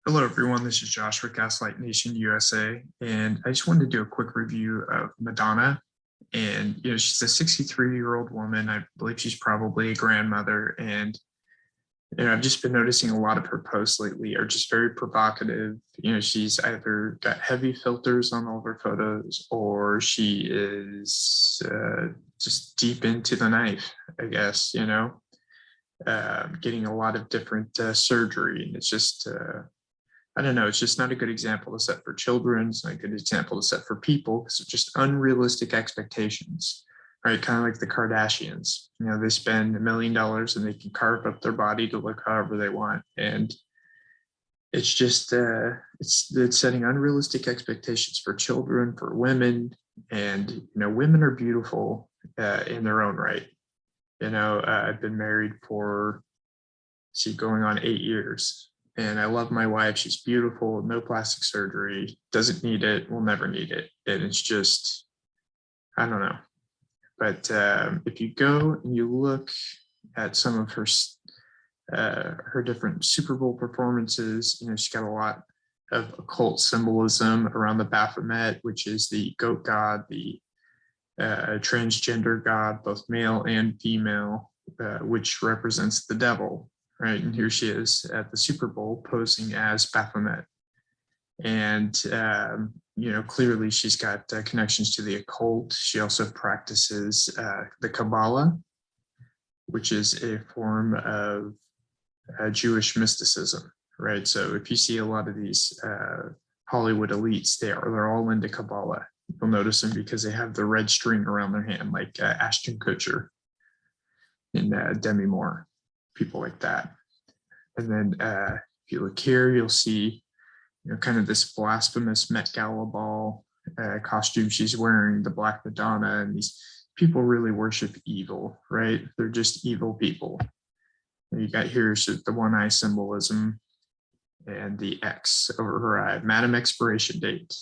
Hello, everyone. This is Josh with Gaslight Nation USA, and I just wanted to do a quick review of Madonna. And she's a 63-year-old woman. I believe she's probably a grandmother, and I've just been noticing a lot of her posts lately are just very provocative. She's either got heavy filters on all of her photos, or she is just deep into the knife, I guess. Getting a lot of different surgery, and it's just. I don't know, it's just not a good example to set for children. It's not a good example to set for people because it's just unrealistic expectations, right? Kind of like the Kardashians. They spend $1 million and they can carve up their body to look however they want. And it's just, it's setting unrealistic expectations for children, for women. And, women are beautiful in their own right. I've been married for, going on 8 years. And I love my wife. She's beautiful, no plastic surgery, doesn't need it, will never need it. And it's just, I don't know. But if you go and you look at some of her different Super Bowl performances, she's got a lot of occult symbolism around the Baphomet, which is the goat god, the transgender god, both male and female, which represents the devil. Right, and here she is at the Super Bowl posing as Baphomet, and clearly she's got connections to the occult. She also practices the Kabbalah, which is a form of Jewish mysticism. Right, so if you see a lot of these Hollywood elites, they're all into Kabbalah. You'll notice them because they have the red string around their hand, like Ashton Kutcher and Demi Moore. People like that. And then if you look here, you'll see, kind of this blasphemous Met Gala ball costume she's wearing, the Black Madonna, and these people really worship evil, right? They're just evil people. And you got here the one eye symbolism and the X over her eye, Madam Expiration date.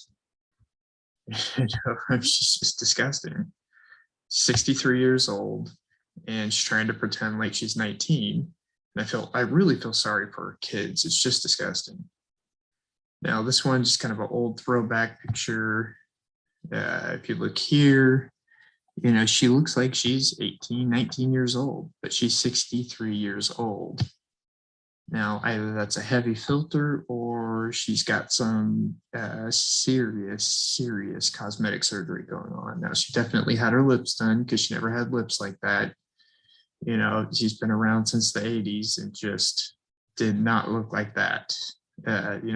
She's just disgusting. 63 years old. And she's trying to pretend like she's 19. And I really feel sorry for her kids. It's just disgusting. Now, this one's just kind of an old throwback picture. If you look here, she looks like she's 18, 19 years old, but she's 63 years old. Now, either that's a heavy filter or she's got some serious cosmetic surgery going on. Now, she definitely had her lips done because she never had lips like that. She's been around since the 80s and just did not look like that.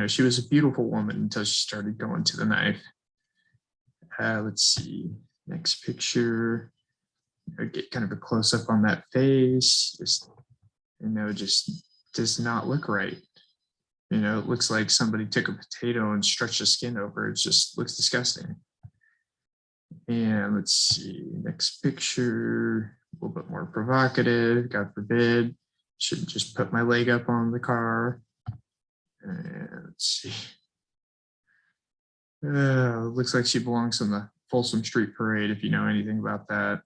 She was a beautiful woman until she started going to the knife. Let's see, next picture. Get kind of a close up on that face. Just does not look right. It looks like somebody took a potato and stretched the skin over. It just looks disgusting. And let's see, next picture, a little bit more provocative, God forbid. Shouldn't just put my leg up on the car. And let's see. Looks like she belongs in the Folsom Street Parade, if you know anything about that.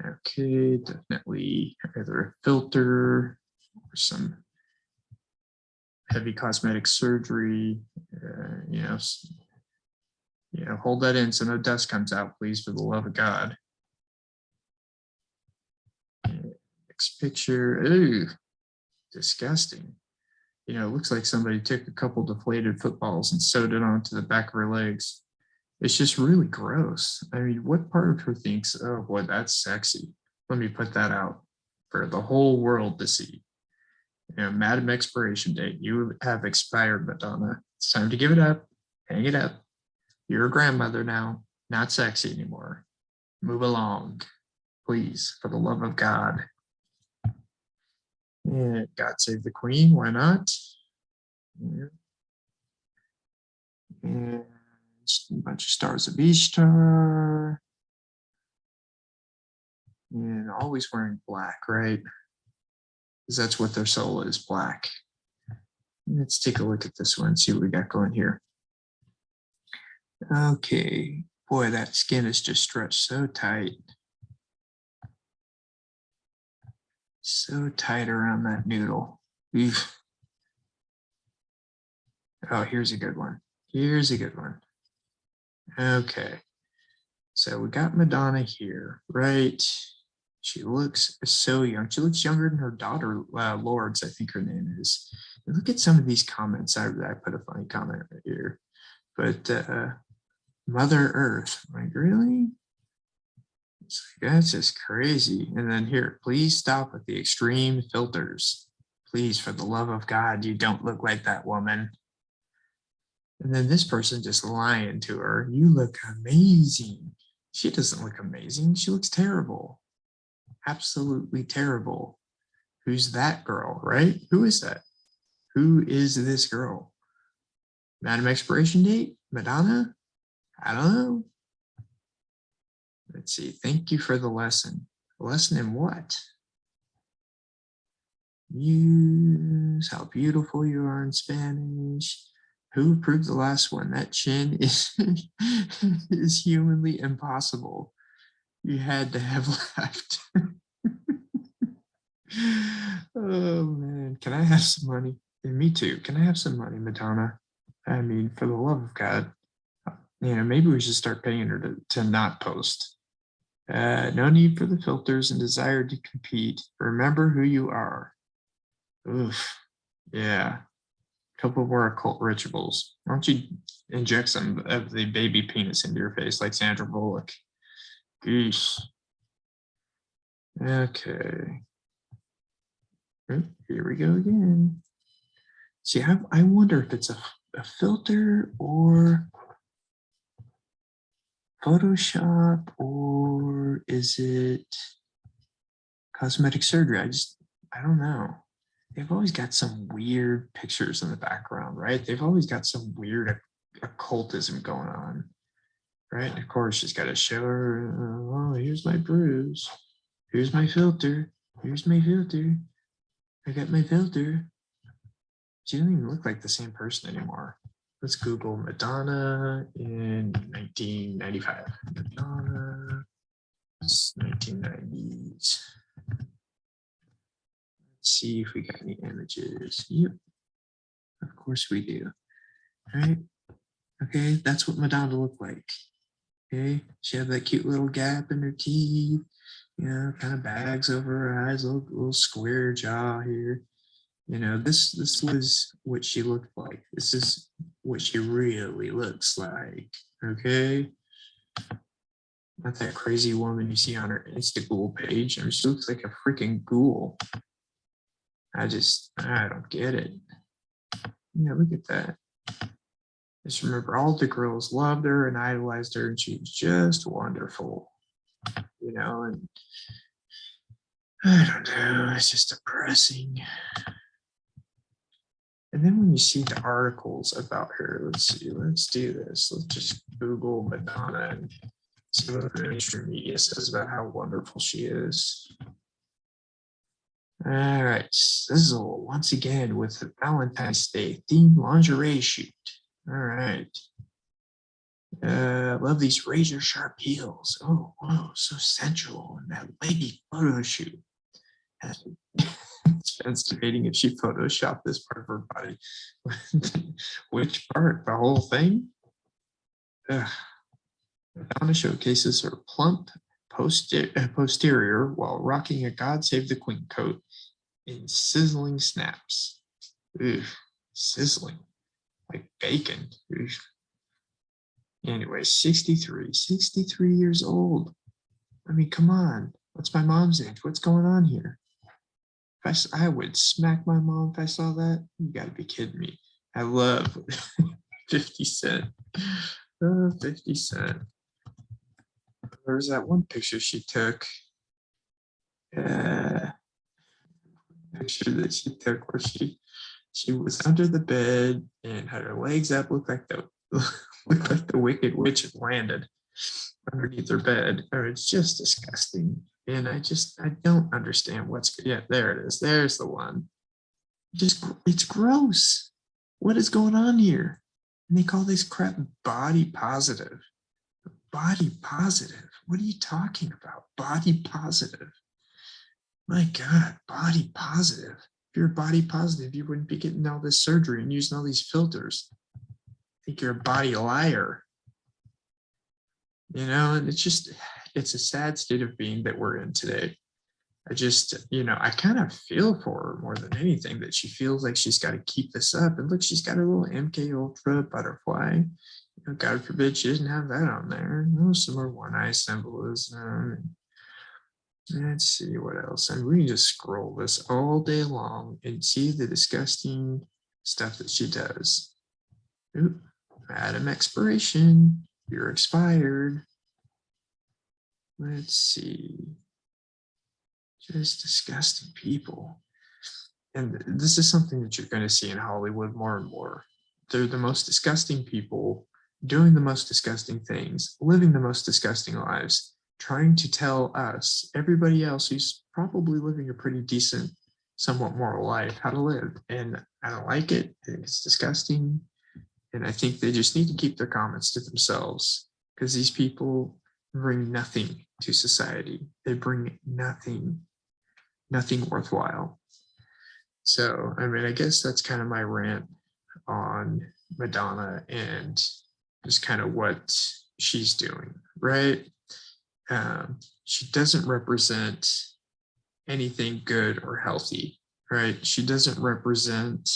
Okay, definitely either a filter or some heavy cosmetic surgery. Hold that in so no dust comes out, please, for the love of God. Next picture. Ooh, disgusting. It looks like somebody took a couple deflated footballs and sewed it onto the back of her legs. It's just really gross. I mean, what part of her thinks, oh boy, that's sexy? Let me put that out for the whole world to see. Madam Expiration date. You have expired, Madonna. It's time to give it up. Hang it up. You're a grandmother now, not sexy anymore. Move along, please, for the love of God. And God save the Queen, why not? Yeah. And just a bunch of stars of Ishtar. And always wearing black, right? Because that's what their soul is, black. Let's take a look at this one, see what we got going here. Okay, boy, that skin is just stretched so tight. So tight around that noodle. Oof. Oh, here's a good one. Here's a good one. Okay. So we got Madonna here, right? She looks so young. She looks younger than her daughter, Lords, I think her name is. And look at some of these comments. I put a funny comment right here. But Mother Earth, like, really? It's like, that's just crazy. And then here, please stop with the extreme filters. Please, for the love of God, you don't look like that woman. And then this person just lying to her. You look amazing. She doesn't look amazing. She looks terrible. Absolutely terrible. Who's that girl, right? Who is that? Who is this girl? Madam Expiration Date? Madonna? I don't know. Let's see. Thank you for the lesson. A lesson in what? Use how beautiful you are in Spanish. Who approved the last one? That chin is is humanly impossible. You had to have laughed. Oh man, can I have some money? And me too. Can I have some money, Madonna? I mean, for the love of God, maybe we should start paying her to not post. No need for the filters and desire to compete. Remember who you are. Oof. Yeah. A couple more occult rituals. Why don't you inject some of the baby penis into your face like Sandra Bullock? Geesh. Okay. Here we go again. See, I wonder if it's a filter or Photoshop, or is it cosmetic surgery? I don't know. They've always got some weird pictures in the background, right? They've always got some weird occultism going on, right? And of course, she's got to show her, oh, here's my bruise. Here's my filter. Here's my filter. I got my filter. She doesn't even look like the same person anymore. Let's Google Madonna in 1995. Madonna, 1990s. Let's see if we got any images. Yep, of course we do. All right. Okay, that's what Madonna looked like. Okay, she had that cute little gap in her teeth, kind of bags over her eyes, little square jaw here. This was what she looked like. This is what she really looks like. Okay. Not that crazy woman you see on her Instaghoul page. I mean, she looks like a freaking ghoul. I don't get it. Yeah, look at that. Just remember, all the girls loved her and idolized her, and she was just wonderful. And I don't know, it's just depressing. And then when you see the articles about her, let's do this. Let's just Google Madonna and see what the mainstream media says about how wonderful she is. All right, Sizzle once again with the Valentine's Day themed lingerie shoot. All right. Love these razor sharp heels. Oh, whoa, so sensual. And that lady photo shoot. It's debating if she photoshopped this part of her body. Which part? The whole thing? Madonna showcases her plump posterior while rocking a God Save the Queen coat in sizzling snaps. Sizzling. Like bacon. Anyway, 63 years old. I mean, come on. What's my mom's age? What's going on here? I would smack my mom if I saw that. You gotta be kidding me. I love 50 Cent. 50 Cent. There's that one picture she took. Picture that she took where she was under the bed and had her legs up, looked like the Wicked Witch had landed underneath her bed. It's just disgusting. And I don't understand there it is. There's the one. It's gross. What is going on here? And they call this crap body positive. Body positive. What are you talking about? Body positive. My God, body positive. If you're body positive, you wouldn't be getting all this surgery and using all these filters. think you're a body liar. And it's a sad state of being that we're in today. I kind of feel for her more than anything, that she feels like she's got to keep this up. And look, she's got her little MK Ultra butterfly. God forbid she doesn't have that on there. Some more one eye symbolism. Let's see what else. And we can just scroll this all day long and see the disgusting stuff that she does. Ooh, Madam Expiration, you're expired. Let's see. Just disgusting people. And this is something that you're going to see in Hollywood more and more. They're the most disgusting people, doing the most disgusting things, living the most disgusting lives, trying to tell us, everybody else who's probably living a pretty decent, somewhat moral life, how to live. And I don't like it. I think it's disgusting. And I think they just need to keep their comments to themselves, because these people bring nothing to society. They bring nothing worthwhile. So, I guess that's kind of my rant on Madonna and just kind of what she's doing, right? She doesn't represent anything good or healthy, right? She doesn't represent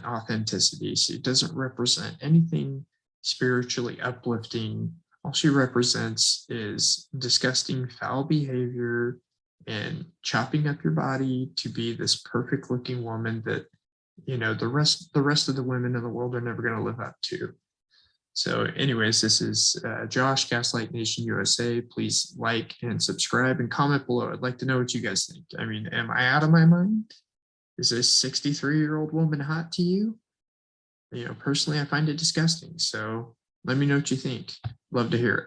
authenticity. She doesn't represent anything spiritually uplifting. All she represents is disgusting, foul behavior and chopping up your body to be this perfect looking woman that, the rest of the women in the world are never going to live up to. So anyways, this is Josh, Gaslight Nation USA. Please like and subscribe and comment below. I'd like to know what you guys think. Am I out of my mind? Is this 63-year-old woman hot to you? Personally, I find it disgusting. So let me know what you think. Love to hear it.